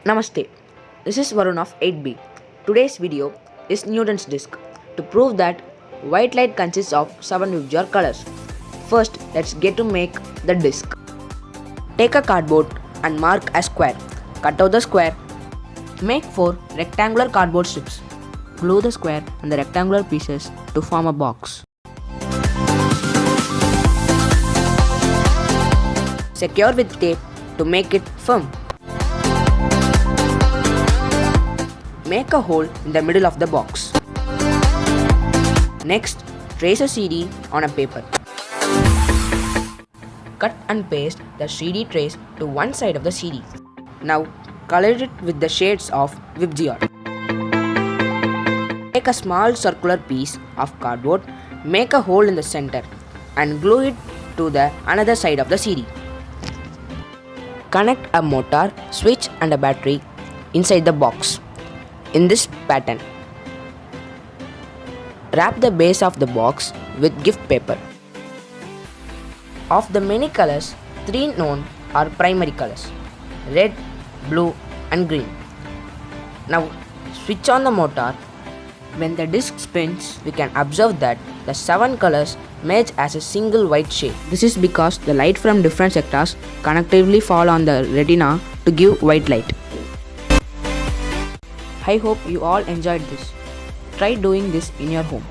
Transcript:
Namaste, this is Varun of 8B. Today's video is Newton's disk to prove that white light consists of 7 Vibgyor colors. First, let's get to make the disk. Take a cardboard and mark a square. Cut out the square. Make 4 rectangular cardboard strips. Glue the square and the rectangular pieces to form a box. Secure with tape to make it firm. Make a hole in the middle of the box. Next, trace a CD on a paper. Cut and paste the CD trace to one side of the CD. Now, color it with the shades of Vibgyor. Take a small circular piece of cardboard, make a hole in the center and glue it to the another side of the CD. Connect a motor, switch and a battery inside the box in this pattern. Wrap the base of the box with gift paper. Of the many colors, 3 known are primary colors: red, blue and green. Now switch on the motor. When the disc spins, we can observe that the 7 colors merge as a single white shade. This is because the light from different sectors connectively fall on the retina to give white light. I hope you all enjoyed this. Try doing this in your home.